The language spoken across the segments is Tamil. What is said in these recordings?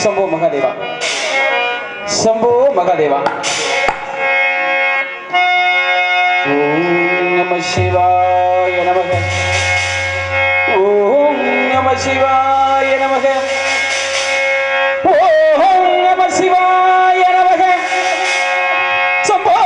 शंभो महादेवा शंभो महादेवा ओम नमः शिवाय नमः ओम नमः शिवाय नमः ओम नमः शिवाय नमः शंभो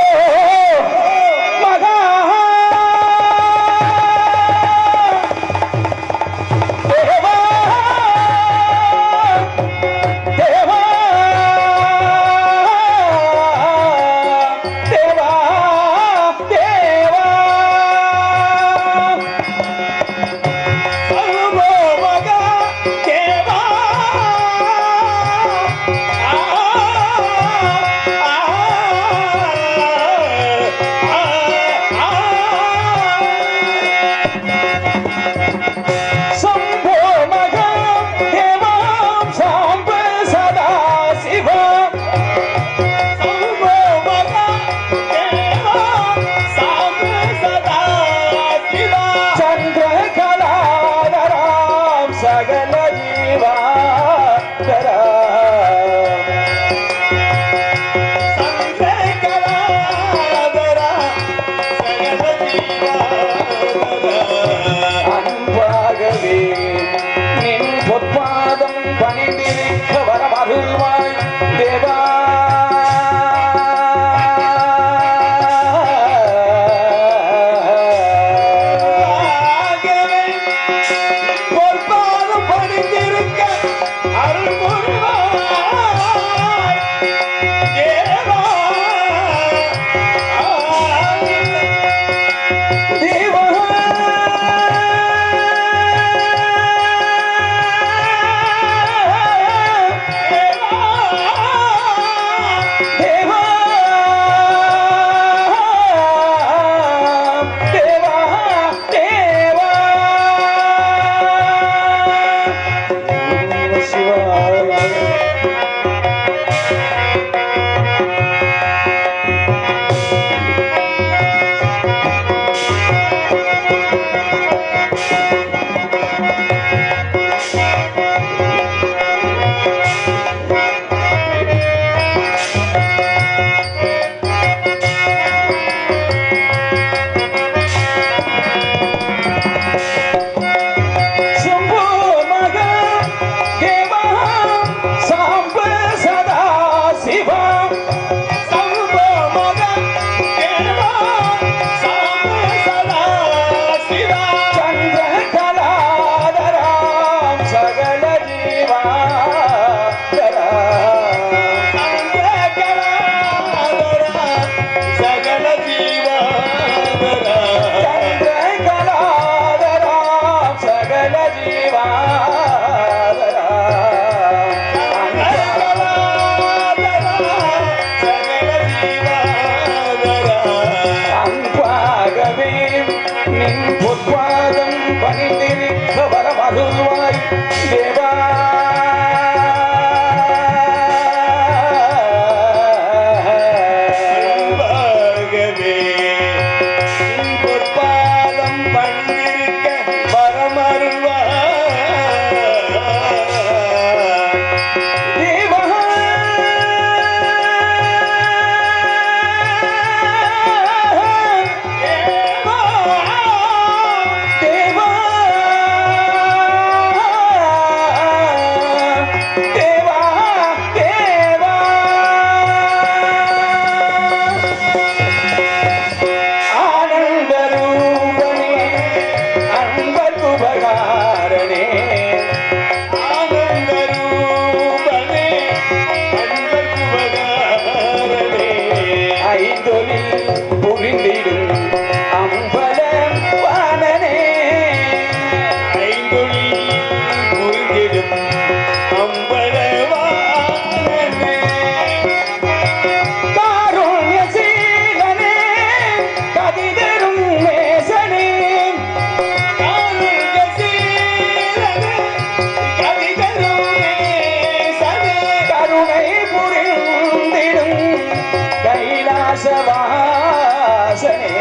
கைலாசவாசனே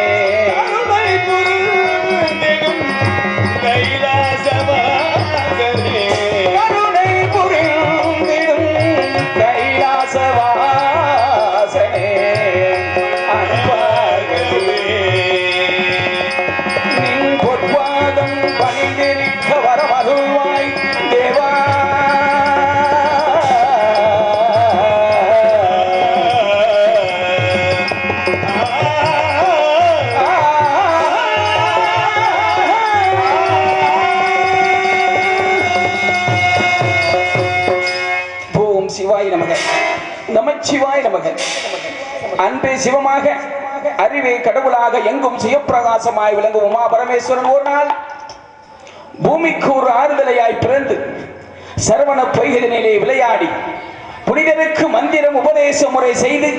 கருணை புரிந்திடும் சிவாய நமக. நமச்சிவாய நமக. அன்பே சிவமாக, அறிவே கடவுளாக, எங்கும் சிவப்பிரகாசமாய் விளங்கும் உமா பரமேஸ்வரன் ஒரு நாள் பூமிக்கு ஒரு ஆறுதலையாய் பிறந்து சரவண பொய்களிலே விளையாடி புனிதருக்கு மந்திரம் உபதேச முறை செய்து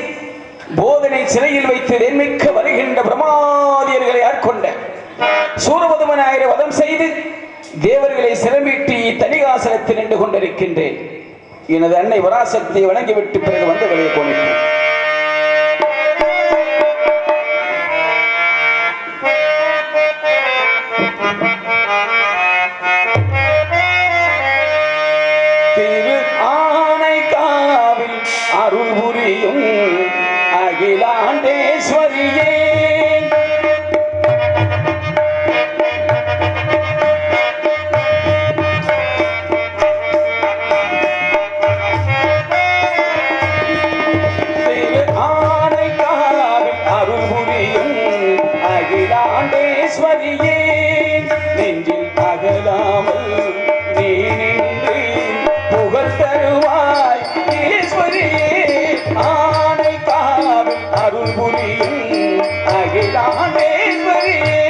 போதனை சிறையில் வைத்து நென்மிக்க வருகின்ற பிரமாதியர்களை ஆட்கொண்ட சூரபதுமனாயிர வதம் செய்து தேவர்களை சிரமீட்டி தனிகாசனத்தில் நின்று கொண்டிருக்கின்றேன். எனது அன்னை வராசக்தியை வணங்கிவிட்டு பிறகு வந்தவர்களை கோணிட்டேன். திரு ஆனைக்காவில் அருள் புரியும் அகிலாண்டேஸ்வரியே, அகிலாண்டேஸ்வரியே, நெஞ்சில் அகலாமல் நீ நின்று புகழ் தருவாய் ஈஸ்வரியே. ஆனைக்காவில் அருள் புரியும் அகிலாண்டேஸ்வரியே.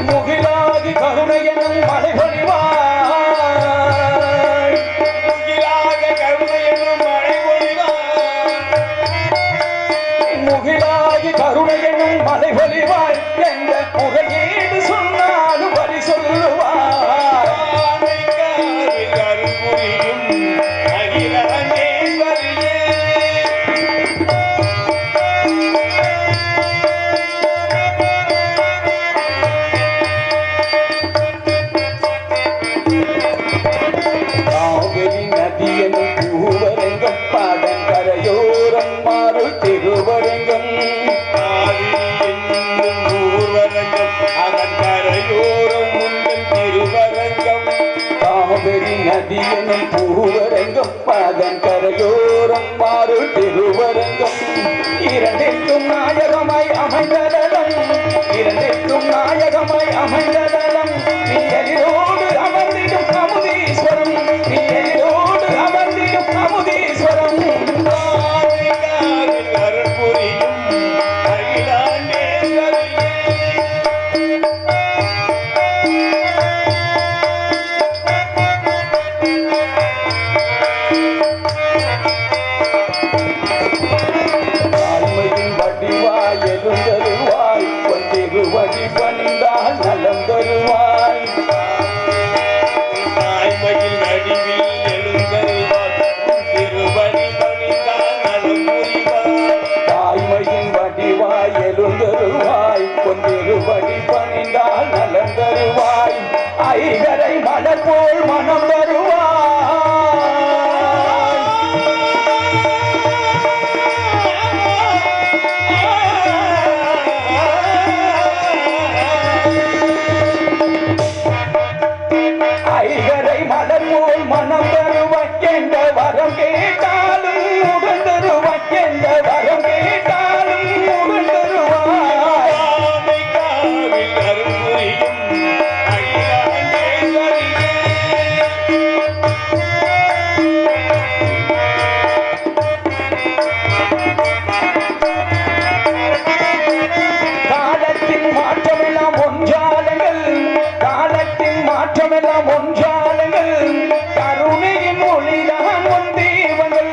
முகிலாகி கருணையனும் மழை பொழிவாய், முகிலாக கருணையனும் மழை பொழிவாய், முகிலாகி கருணையனும் மழை பொழிவாய், என்ற முறையீடு சொன்னாலும் வரி சொல்லுவாய். ஆனைக்காவில் அருள் புரியும் அகிலாண்டேஸ்வரியே. காவிரி நதியனும் பூவரங்கம் பாடங்கரையோரம் மாறு திருவரங்கம், காவிரி என்னும் பூவரங்கம் அதன் கரையோரம் உங்கள் திருவரங்கம். காவிரி நதியனும் பூவரங்கம் பாதன் கரையோரம் மாறு திருவரங்கம். இரண்டிற்கும் நாயகமாய் அமைந்ததலம், இரண்டிற்கும் நாயகமாய் அமைந்ததலம். நீ எதிரோடு அமர்ந்திடும் அமுதீஸ்வரம், நீ எதிரோடு அமர்ந்திடும் அமுதீஸ்வரம். ஆனைக்காவில் அருள் புரியும் அகிலாண்டேஸ்வரியே. தாய்மையின் வடிவாய் எழுந்தருவாய், ஒன்றிரு வழி பணிந்தால் நலம் தருவாய். தாய்மையில் வடிவில் எழுந்தருவாய், திருவடி பணிந்தால் நலம் புரிவாய். தாய்மையின் வடிவாய் எழுந்தருவாய், ஒன்றிரு வழி பணிந்தால் நலம் தருவாய். ஐகரை மலர் போல் மனம் தருவாய். ஐகரை மலர் போல் மனம் தருவாய், என்ற வரம் கேட்டாலும் உடன் தருவாய், என்ற வரம் கேட்டாலும் உடன் தருவாய். ஆனைக்காவில் அருள் புரியும் அகிலாண்டேஸ்வரியே. காலத்தின் மாற்றமெல்லாம் ஒன்றாலங்கள், காலத்தின் மாற்றமெல்லாம் ஒன்றாலங்கள், கருணையின் மொழிதான் ஒன் தீபங்கள்.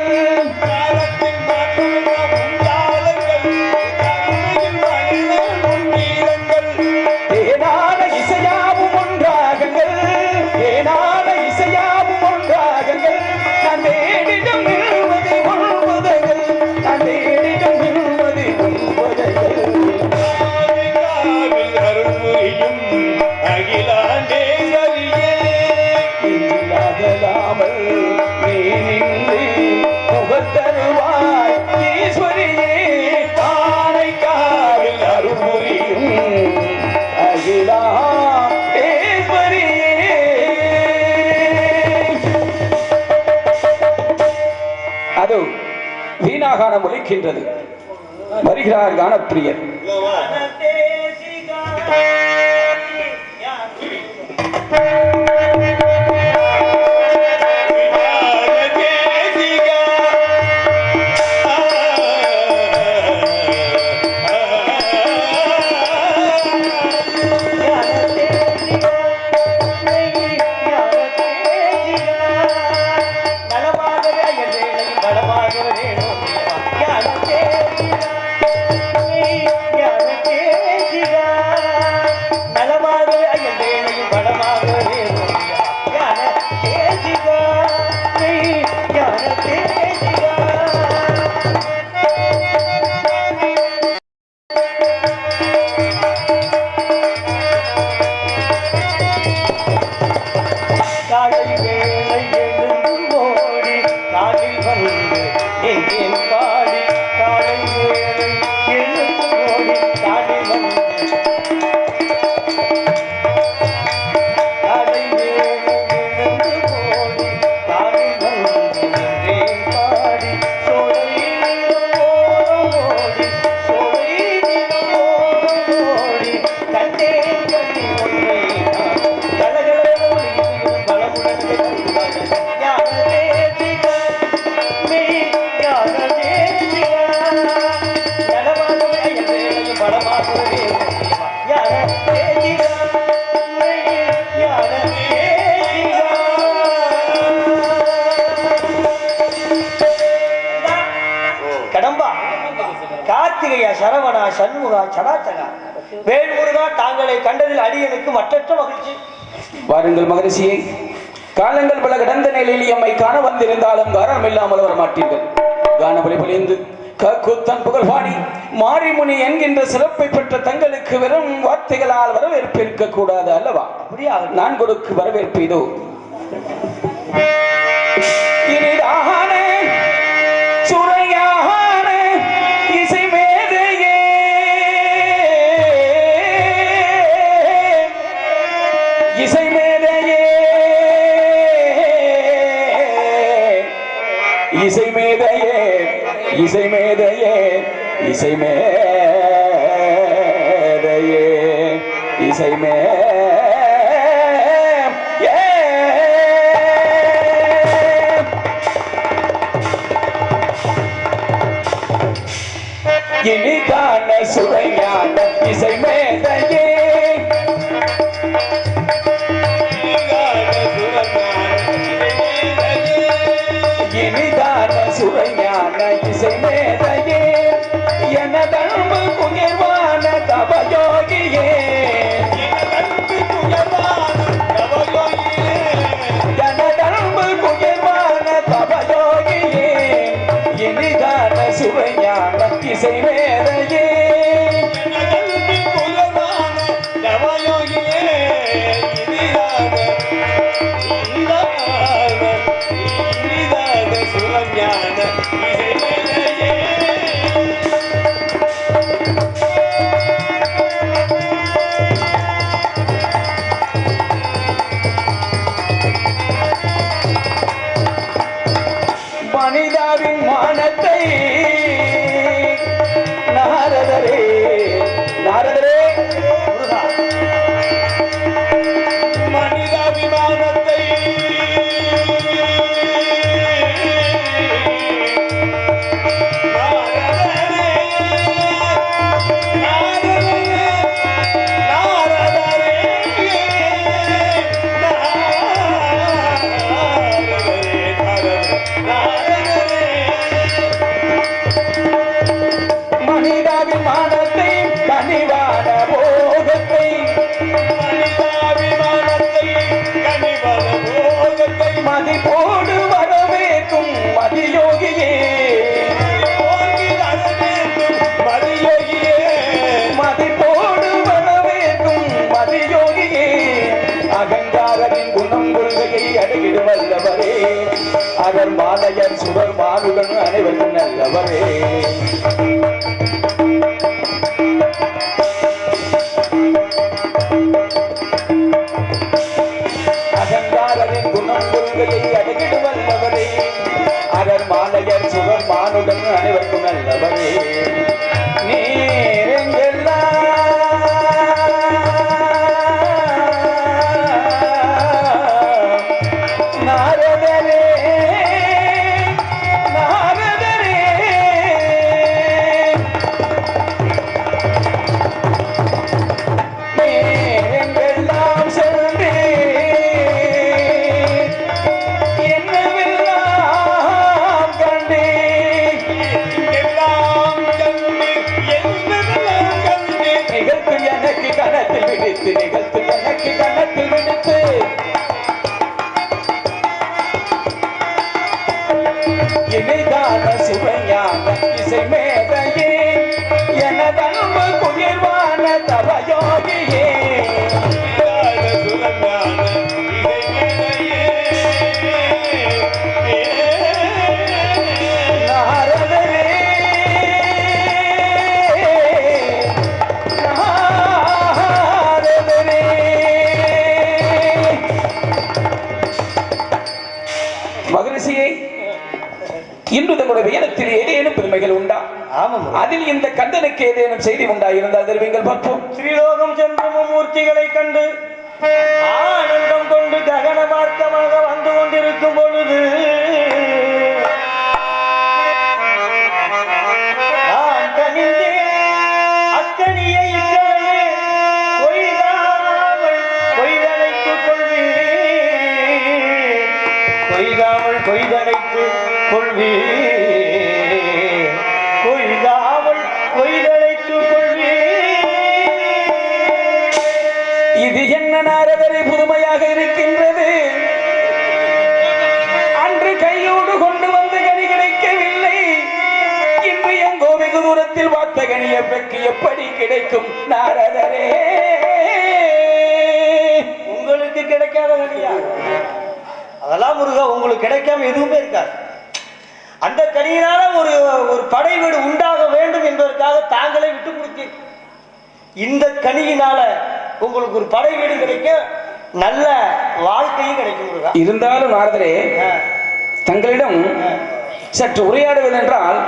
காலத்தின் மாற்றமெல்லாம் ஒன்றாலங்கள், கருணையின் மொழிதான் ஒன் தீபங்கள். தேனான இசையாவும் ஒன்றாகங்கள், தேனான இசையாவும் ஒன்றாகங்கள். நான் தேடிடம் நிறுவது ஒன்பதுகள், நான் தேடிடம் நிறுவது ஒன்பதுகள். ஆனைக்காவில் அருள் புரியும் அகிலாண்டேஸ்வரியே. நெஞ்சில் அகலாமல் நீ நின்று புகழ் தருவாய் ஈஸ்வரியே. ஆனைக்காவில் அருள் புரியும் அகிலாண்டேஸ்வரியே. அது வீணாகானம் ஒலிக்கின்றது. வருகிறார் கானப்பிரியர். சரவணா சண்முகா சடாச்சகா வேல்முருகா தாங்களை கண்டதில் அடியனுக்கு மற்றற்ற மகிழ்ச்சி. வாருங்கள் மகரிஷியை. காலங்கள் பல கடந்த நிலையில் எம்மை காண வந்திருந்தாலும் காரணம் இல்லாமல் வர மாட்டீர்கள். கானபலி பொழிந்து கக்குத்தன் புகழ்பாடி மாரிமுனி என்கின்ற சிறப்பை பெற்ற தங்களுக்கு வெறும் வார்த்தைகளால் வரவேற்பு இருக்க கூடாது அல்லவா? அப்படியா? நான் கொடுக்கு வரவேற்பு இதோ. இசை மேதையே இசை மேதையே இசை மே இனிதான சுவையான இசை மேதையே இனிதான சுவையான இசை மேதையே எனதன்பு உயர்வான தவயோகியே எனதன்பு உயர்வான தவயோகியே இனிதான சுவையான இசை மேதையே மனிதாவின் மானத்தை நாரதரே நாரதரே மனிதாபிமானத்தை மதிப்போடு வரவேற்கும் மதியோகியே மதிப்போடு வரவேற்கும் மதியோகியே அகங்காரத்தின் குணம் கொள்கையை அடையிடு வல்லவரே அவர் மாலையர் சுடர் மாறுடன் அனைவரும் நல்லவரே அகங்காரரின் குணம் கொள்கையை அடக்கிடு வல்லவரே அகர் மாலையர் சுகர் மானுடன் அனைவருக்கும் நல்லவரே ஆமாம். அதில் இந்த கந்தனுக்கு ஏதேனும் செய்தி உண்டாயிருந்தால் தெரிவிங்கள் பார்ப்போம். ஸ்ரீலோகம் சென்ற மும்மூர்த்திகளை கண்டு ஆனந்தம் கொண்டு ககன மார்க்கமாக வந்து கொண்டிருக்கும் பொழுது நான் கனிந்தேன் அக்கனியை இக்கரையே கொய்தாமல் கொய்தனைத்துக் கொள்வீர், கொய்தாமல் கொய்தனைத்துக் கொள்வீர், கொய்தாமல் கொய்தனைத்துக் கொள்வீர். இது என்ன நாரதரை புதுமையாக இருக்கின்றது. அன்று கையோடு கொண்டு வந்து கனி கிடைக்கவில்லை. இன்று எங்கோ வெகு தூரத்தில் வார்த்த கனிய பெக்கு எப்படி கிடைக்கும் நாரதரே? உங்களுக்கு கிடைக்காத கனியா? அதெல்லாம் முருகா உங்களுக்கு கிடைக்காம எதுவுமே இருக்காது. அந்த கனியினால ஒரு ஒரு படை வீடு உண்டாக வேண்டும் என்பதற்காக தாங்களே விட்டு கொடுத்தீர். இந்த கனியினால உங்களுக்கு ஒரு படை வீடு கிடைக்க, நல்ல வாழ்க்கையும் கிடைக்கும் முருகா. இருந்தாலும் நாரதரே, தங்களிடம் சற்று உரையாடுவது என்றால்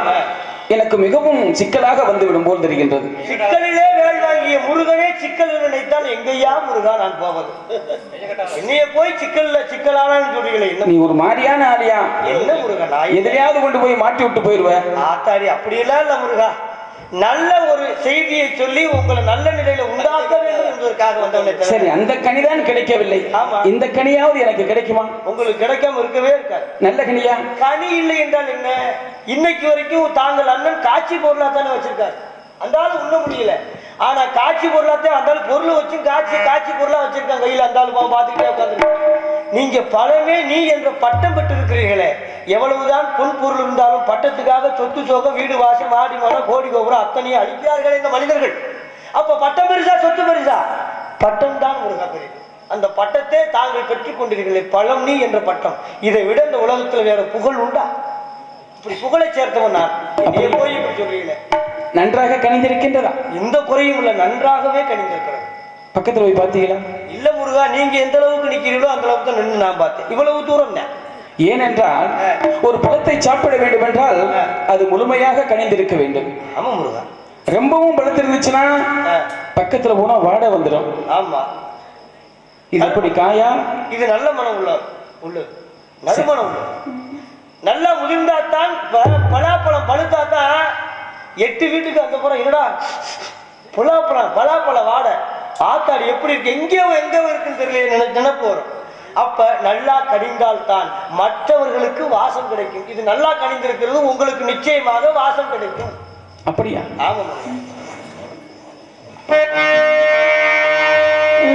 எனக்கு மிகவும் சிக்கலாக வந்துவிடும் போல் தெரிகின்றது. சிக்கலிலே வேல் வாங்கிய முருகனே சிக்கல் நினைத்தால் எங்கேயா முருகா நான் போவது? என்னைய போய் சிக்கலானு சொல்றீங்களே. நீ ஒரு மாதிரியான ஆலியா? என்ன முருகா, எதிரையாவது கொண்டு போய் மாட்டி விட்டு போயிருவேன். ஆத்தாடி அப்படியெல்லாம் இல்ல முருகா. நல்ல ஒரு செய்தியை சொல்லி உங்களை நல்ல நிலையில உண்டாக்க வேண்டும் என்பதற்காக வந்தவனே. சரி, அந்த கனிதான் கிடைக்கவில்லை. ஆமா, இந்த கனியாவது எனக்கு கிடைக்குமா? உங்களுக்கு கிடைக்காம இருக்கவே இருக்காது. நல்ல கனியா? கனி இல்லை என்றால் என்ன? இன்னைக்கு வரைக்கும் தாங்கள் அண்ணன் காட்சி பொருளா தானே வச்சிருக்காரு. அந்தாலும் உண்ண முடியல. ஆனா காட்சி பொருளாத்தான் அந்தாலும் பொருள் வச்சு காட்சி பொருளா வச்சிருக்காங்க கையில. அந்தாலும் பார்த்துக்கிட்டே உட்காந்துருக்காங்க. நீங்க பலமே நீ என்ற பட்டம் பெற்று இருக்கிறீர்களே. எவ்வளவுதான் பொன் பொருள் இருந்தாலும் பட்டத்துக்காக சொத்து சோகம் வீடு வாசம் ஆடி மனம் கோடி கோபுரம் அத்தனையும் அழிக்கிறார்கள் இந்த மனிதர்கள். அப்ப பட்டம் பெருசா சொத்து பெருசா? பட்டம் தான் முருகா பெரிய. அந்த பட்டத்தை தாங்கள் பெற்றுக் கொண்டிருக்கிறீர்களே, பழம் நீ என்ற பட்டம். இதை விட இந்த உலகத்துல வேற புகழ் உண்டா? இப்படி புகழை சேர்த்தவன் நான். என்னைய போய் இப்படி சொல்றீங்களே. நன்றாக கணிந்திருக்கின்றதா? இந்த குறையும் இல்ல, நன்றாகவே கணிந்திருக்கிறது. பக்கத்துல போய் பார்த்தீங்களா? இல்ல முருகா, நீங்க எந்த அளவுக்கு நிக்கிறீங்களோ அந்த அளவுக்கு தான் நின்று நான் பார்த்தேன். இவ்வளவு தூரம் தான். ஏனென்றால் ஒரு பழத்தை சாப்பிட வேண்டும் என்றால் அது முழுமையாக கணிந்திருக்க வேண்டும். ஆமா முருகா. ரொம்பவும் பழுத்திருந்துச்சுன்னா பக்கத்துல போனா வாட வந்துடும். ஆமா. இது எப்படி காயா? இது நல்ல மனம் உள்ள நறுமணம் உள்ள. நல்லா முதிர்ந்தாத்தான் பலாப்பழம் பழுத்தாத்தான் 8 வீட்டுக்கு அந்த புறம் என்னடா பலாப்பழ வாடை ஆத்தாடி எப்படி இருக்கு, எங்கேயோ இருக்குன்னு தெரியல நினைப்பு வரும். அப்ப நல்லா கனிந்தால் தான் மற்றவர்களுக்கு வாசம் கிடைக்கும். இது நல்லா கனிந்திருக்கிறது, உங்களுக்கு நிச்சயமாக வாசம் கிடைக்கும். அப்படியா? ஆமா.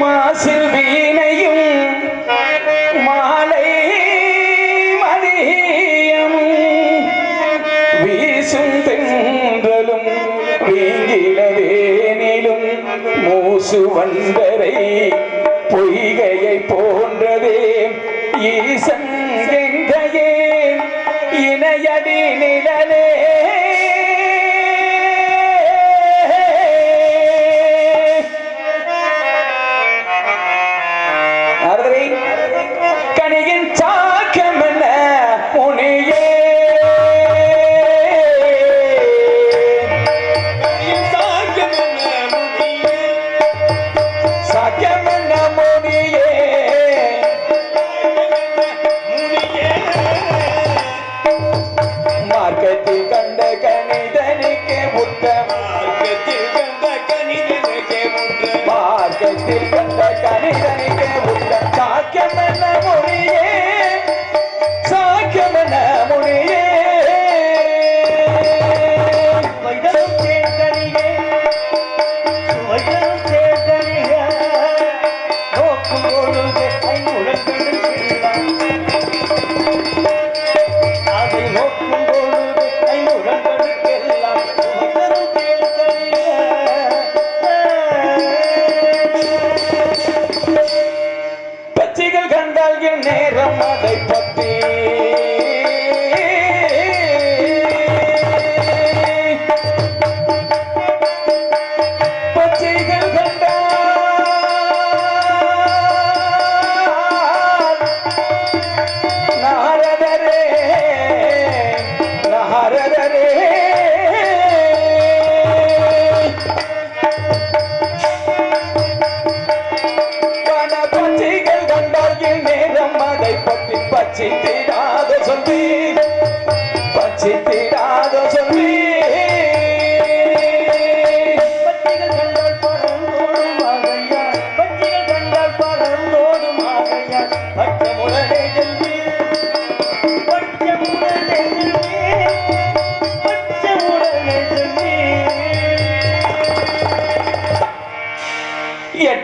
மாசில் வீணையும் மாலை மதியம் வீசும் தென்றலும் வீங்கிலவேனிலும் மூசு வந்தரை பொய்கையை போன்றதே ஈசன் கெங்கையே இணையடி நிழலே. கனியின் சாக்கம் என்ன முனியே, சாக்கம் என்ன முனியே, மார்க்கத்தில் கண்ட கணிதனுக்கு புத்தம், மார்க்கத்தில் கண்ட கணிதனுக்கு புத்தம். சாக்கியம் என்ன மொழியே, சாக்கியம் என்ன மொழியே, வைதரும் சேர்க்கணியே வைதரும் சேர்க்கணிய நோக்கும் பொழுது அதை நோக்கும் பொழுது 5 உடன்படுக்கெல்லாம் வைதரும்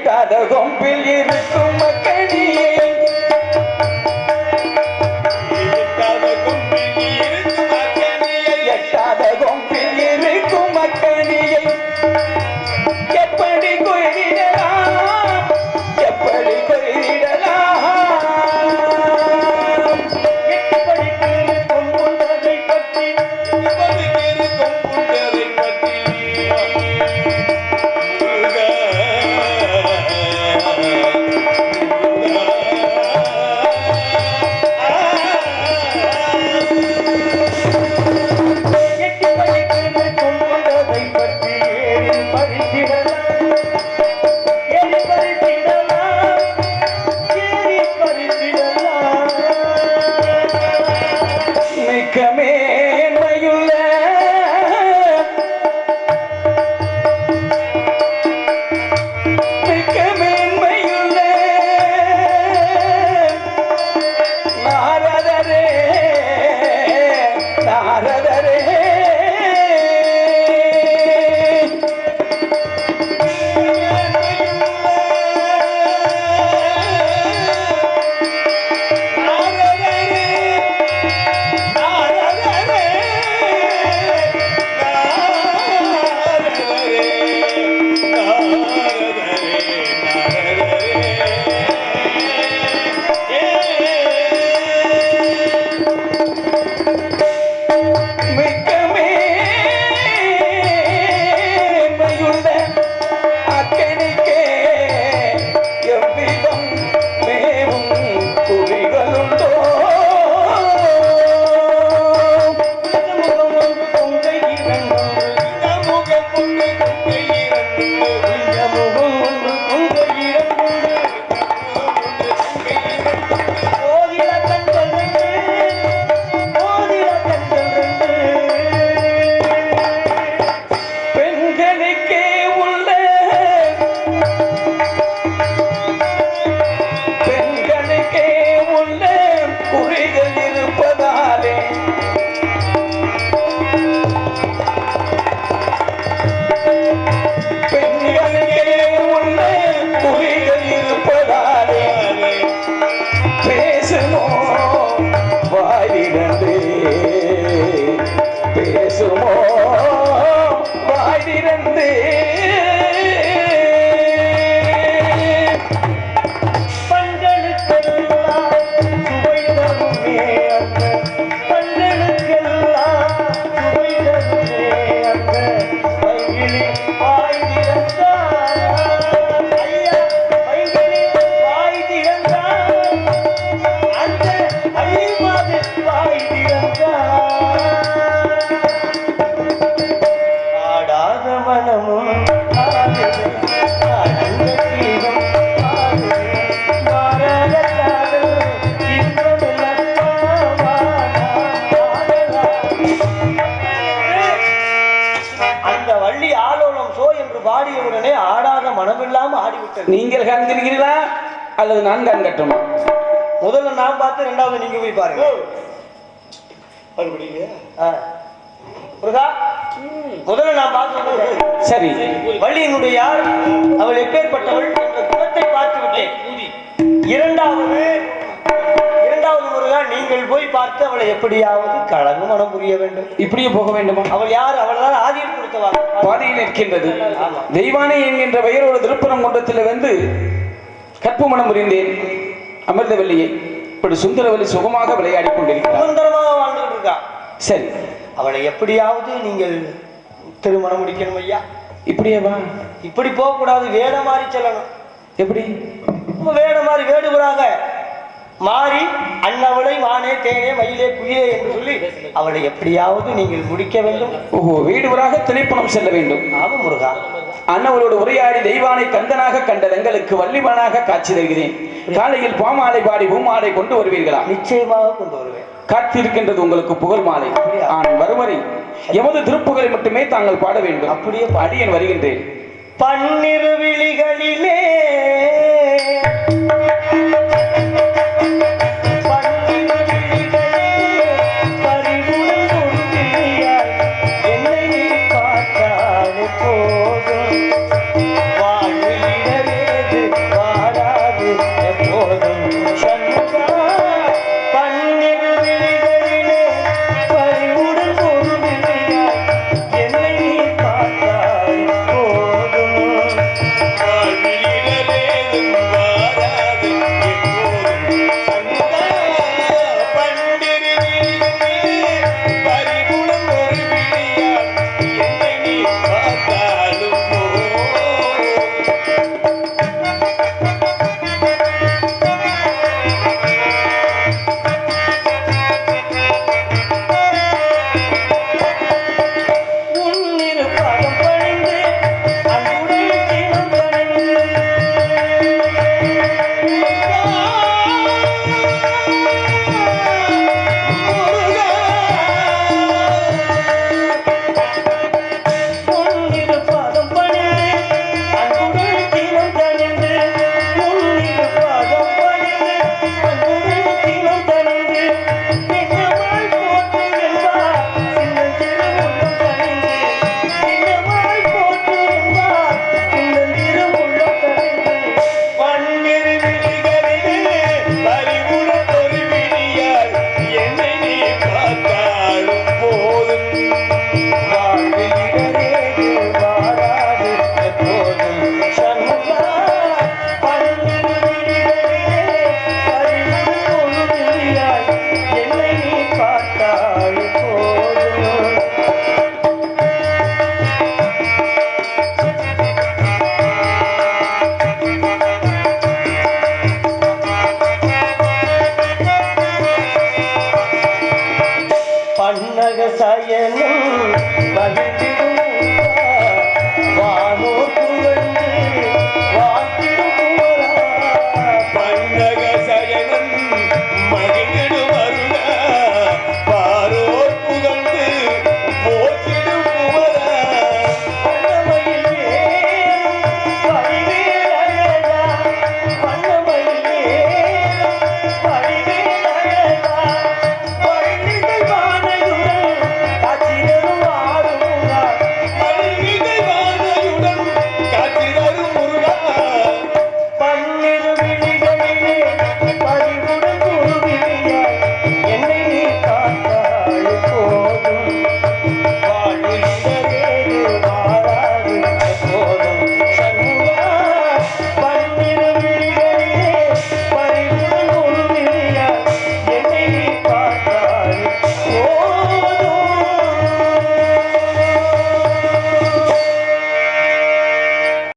எட்டாத கொம்பில் இருக்கும் மக்களியை எட்டாத கொம்பில் இருக்கும் மக்களியை எப்படி கொய்திடலாம் எப்படி கொய்திடலாம் நீங்கள் காண்கிறீர்களா அல்லது நான் காண்கட்டுமா? முதல்ல நான் பார்த்து ரெண்டாவது நீங்க போய் பாருங்க. முதல்ல நான் பார்த்து சரி. வள்ளியினுடைய யார், அவள் எப்பேற்பட்டவள் என்ற குணத்தை பார்த்து விட்டேன். இரண்டாவது முருகா, நீங்கள் போய் பார்த்து அவளை எப்படியாவது கழகு மனம் புரிய வேண்டும். இப்படியே போக வேண்டுமா? அவள் யார்? அவள் தான் ஆதியில் கொடுத்தவா. பாதையில் நிற்கின்றது தெய்வானை என்கின்ற பெயரோடு திருப்பரம் குன்றத்தில் வந்து கற்பு மனம் புரிந்தேன். அமிர்தவல்லியை இப்படி சுந்தரவல்லி சுகமாக விளையாடி கொண்டிருக்கிறார். சுந்தரமாக வாழ்ந்துட்டு இருக்கா. சரி, அவளை எப்படியாவது நீங்கள் திருமணம் முடிக்கணும் ஐயா. இப்படியே வா. இப்படி போக கூடாது, வேட மாறி செல்லணும். எப்படி வேட மாறி வேடுவராக மாறி அன்னவளை மானே தேனே மயிலே குயிலே என்று சொல்லி அவளை எப்படியாவது நீங்கள் முடிக்க வேண்டும். ஓஹோ, வீடுவராக திணைப்பணம் செல்ல வேண்டும். ஆமாம் முருகா. அன்னவளோடு உரையாடி தெய்வானை கந்தனாக கண்ட தங்களுக்கு வள்ளிமானாக காட்சி தருகிறேன். காலையில் பாமாலை பாடி பூமாலை கொண்டு வருவீர்களா? நிச்சயமாக கொண்டு வருவேன். காத்திருக்கின்றது உங்களுக்கு புகழ் மாலை. நான் வருவரை எமது திருப்புகளை மட்டுமே தாங்கள் பாட வேண்டும். அப்படியே அடியேன் வருகின்றேன். பன்னிரு விழிகளிலே